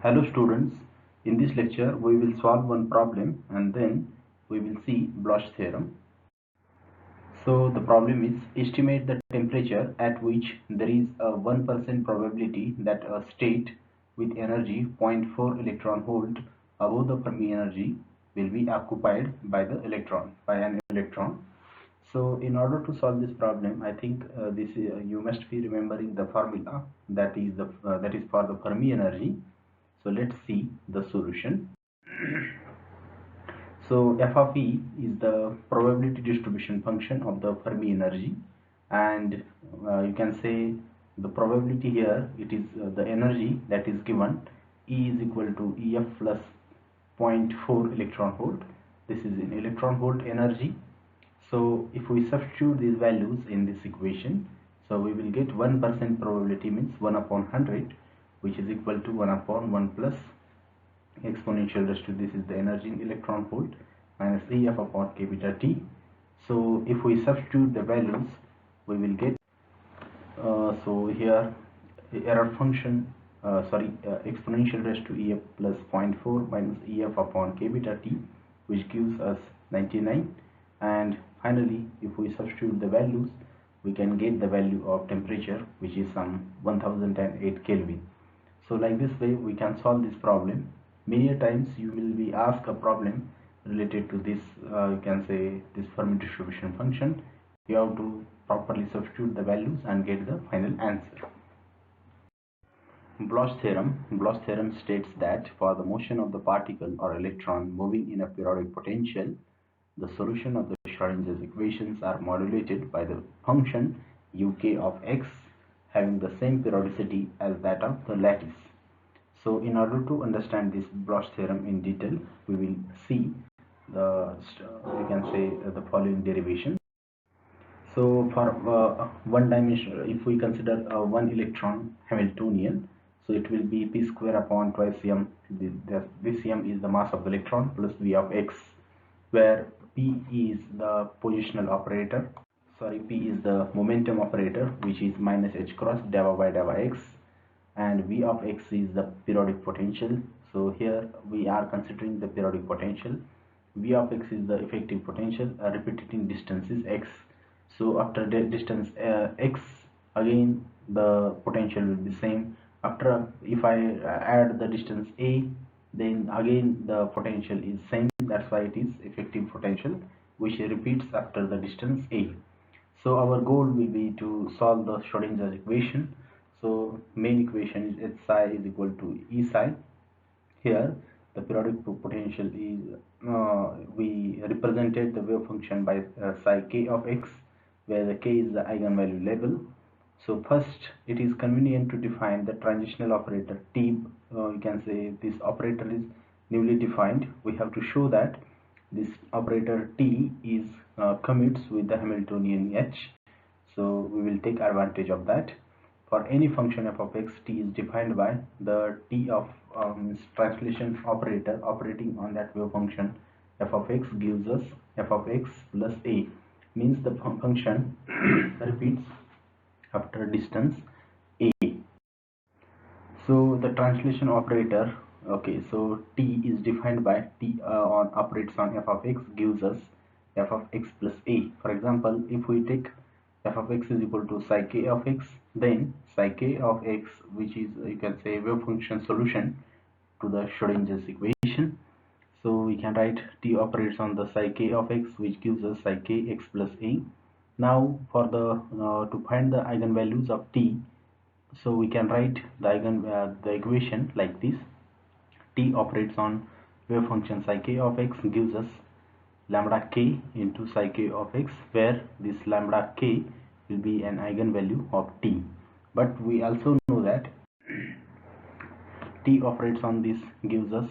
Hello students, in this lecture we will solve one problem and then we will see Bloch theorem. So the problem is estimate the temperature at which there is a 1% probability that a state with energy 0.4 electron volt above the Fermi energy will be occupied by an electron. So in order to solve this problem, I think you must be remembering the formula that is for the Fermi energy. So let's see the solution. So f of E is the probability distribution function of the Fermi energy, and you can say the probability here, it is the energy that is given. E is equal to EF plus 0.4 electron volt. This is in electron volt energy. So if we substitute these values in this equation, so we will get 1% probability, means 1 upon 100, which is equal to 1 upon 1 plus exponential raised to, this is the energy in electron volt, minus EF upon k beta T. So if we substitute the values, we will get so here error function exponential raised to EF plus 0.4 minus EF upon k beta T, which gives us 99. And finally, if we substitute the values, we can get the value of temperature, which is some 1008 Kelvin. So like this way we can solve this problem. Many times you will be asked a problem related to this, you can say this Fermi distribution function. You have to properly substitute the values and get the final answer. Bloch theorem states that for the motion of the particle or electron moving in a periodic potential, the solution of the Schrodinger's equations are modulated by the function uk of x having the same periodicity as that of the lattice. So in order to understand this Bloch theorem in detail, we will see the the following derivation. So for one dimension, if we consider one electron Hamiltonian, so it will be p square upon twice m. This m is the mass of the electron plus v of x, where p is the positional operator. P is the momentum operator, which is minus h cross dava by dava x, and v of x is the periodic potential. So here we are considering the periodic potential. V of x is the effective potential. Repeating distance is x. So after the distance x, again the potential will be same. After, if I add the distance a, then again the potential is same. That's why it is effective potential, which repeats after the distance a. So our goal will be to solve the Schrodinger's equation. So main equation is h psi is equal to E psi. Here the periodic potential is we represented the wave function by psi k of x, where the k is the eigenvalue level. So first, it is convenient to define the transitional operator T. You can say this operator is newly defined. We have to show that this operator T is commutes with the Hamiltonian H. So we will take advantage of that. For any function f of x, T is defined by the T of translation operator operating on that wave function f of x gives us f of x plus a, means the function repeats after distance a. So the translation operator, okay, so T is defined by T operates on f of x gives us f of x plus a. For example, if we take f of x is equal to psi k of x, then psi k of x, which is, you can say, wave function solution to the Schrodinger's equation. So we can write T operates on the psi k of x, which gives us psi k x plus a. Now for the to find the eigenvalues of T, so we can write the equation like this. T operates on wave function psi k of x gives us lambda k into psi k of x, where this lambda k will be an eigenvalue of T. But we also know that T operates on this gives us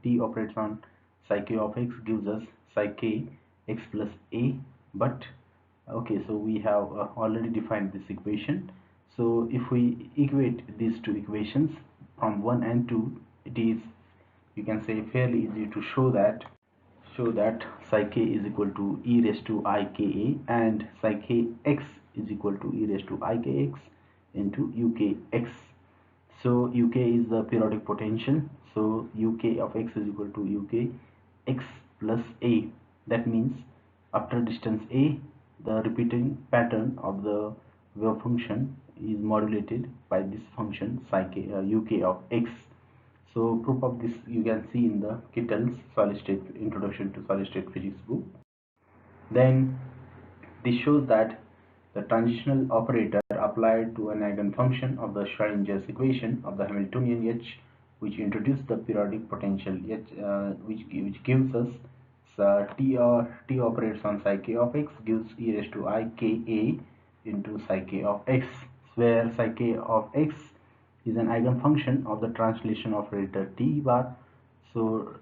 T operates on psi k of x gives us psi k x plus a. But okay, so we have already defined this equation. So if we equate these two equations from 1 and 2, it is, you can say, fairly easy to show that psi k is equal to e raised to I k a, and psi k x is equal to e raised to I k x into uk x. So uk is the periodic potential. So uk of x is equal to uk x plus a. That means after distance a, the repeating pattern of the wave function is modulated by this function psi k, uk of x. So proof of this you can see in the Kittle's solid state introduction to solid state physics book. Then this shows that the transitional operator applied to an eigenfunction of the Schrodinger's equation of the Hamiltonian H, which introduced the periodic potential H, which gives us t operates on psi k of x gives e raised to I k a into psi k of x, where psi k of x is an eigenfunction of the translation operator t bar. So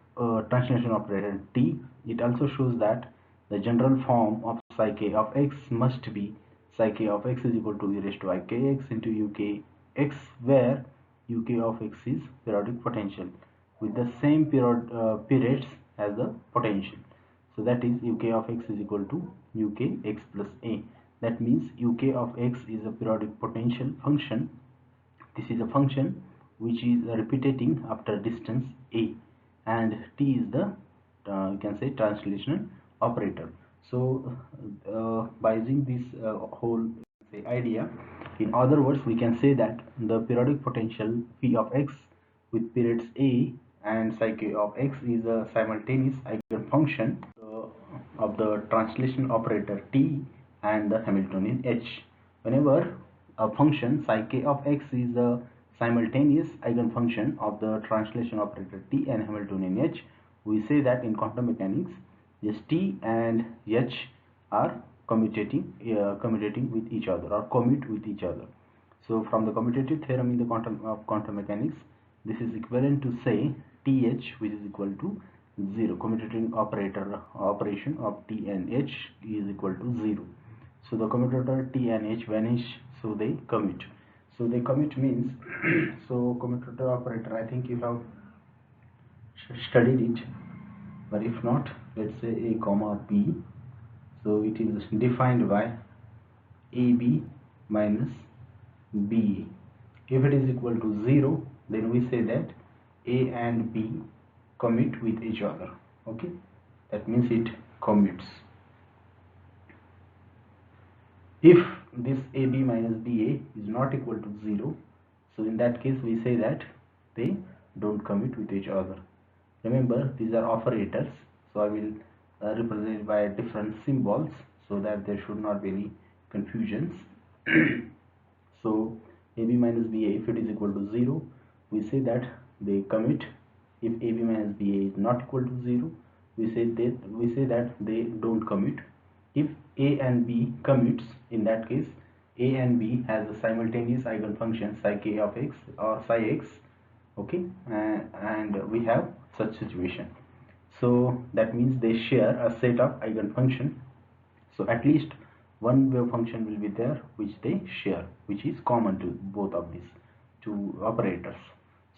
translation operator t. It also shows that the general form of psi k of x must be psi k of x is equal to e raised to I k x into uk x, where uk of x is periodic potential with the same periods as the potential. So that is uk of x is equal to uk x plus a. That means uk of x is a periodic potential function. This is a function which is repeating after distance a, and t is the you can say translational operator. So by using this whole say idea, in other words, we can say that the periodic potential p of x with periods a and psi k of x is a simultaneous eigenfunction of the translation operator t and the Hamiltonian h. Whenever a function psi k of x is a simultaneous eigenfunction of the translation operator t and Hamiltonian h, we say that in quantum mechanics this t and h are commutating with each other or commute with each other. So from the commutative theorem in the quantum mechanics, this is equivalent to say th, which is equal to 0. Commutating operation of t and h is equal to 0. So the commutator t and h vanish, so they commute. So they commute means so commutator operator, I think you have studied it, but if not, let's say a comma b. So it is defined by ab minus ba. If it is equal to 0, then we say that a and b commute with each other. Okay, that means it commutes. If this ab minus ba is not equal to 0, so in that case we say that they don't commute with each other. Remember, these are operators, so I will represent it by different symbols so that there should not be any confusions. So ab minus ba, if it is equal to 0, we say that they commute. If ab minus ba is not equal to 0, we say that they don't commute. If a and b commutes, in that case a and b has a simultaneous eigenfunction psi k of x or psi x. Okay, and we have such situation. So that means they share a set of eigenfunction. So at least one wave function will be there which they share, which is common to both of these two operators.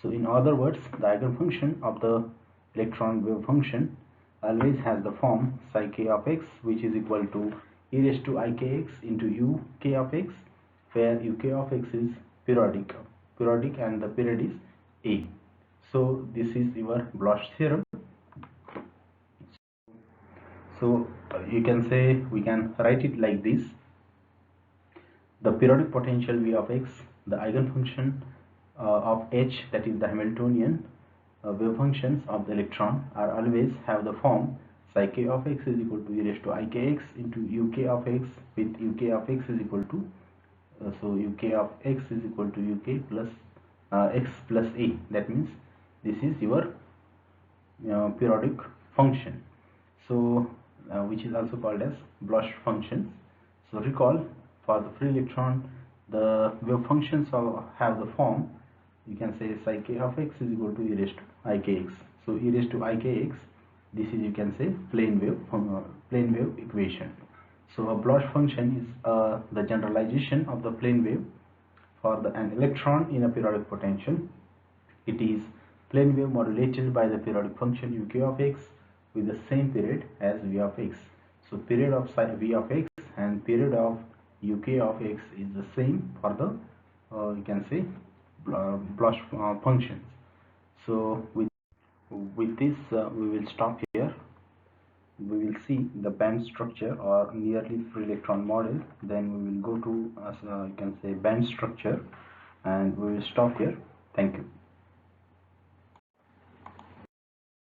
So in other words, the eigenfunction of the electron wave function always has the form psi k of x, which is equal to e raised to I k x into u k of x, where u k of x is periodic and the period is a. So this is your Bloch theorem. So you can say, we can write it like this: the periodic potential V of x, the eigenfunction of h, that is the Hamiltonian wave functions of the electron, are always have the form psi k of x is equal to e raised to I k x into u k of x, with u k of x is equal to so u k of x is equal to u k plus x plus a. That means this is your periodic function, so which is also called as Bloch functions. So recall, for the free electron, the wave functions have the form, you can say psi k of x is equal to e raised to I k x. So e raised to I k x, this is, you can say, plane wave equation. So a Bloch function is the generalization of the plane wave for an electron in a periodic potential. It is plane wave modulated by the periodic function uk of x with the same period as v of x. So period of v of x and period of uk of x is the same for the you can say Bloch functions. So with this we will stop here. We will see the band structure or nearly free electron model. Then we will go to you can say band structure, and we will stop here. Thank you.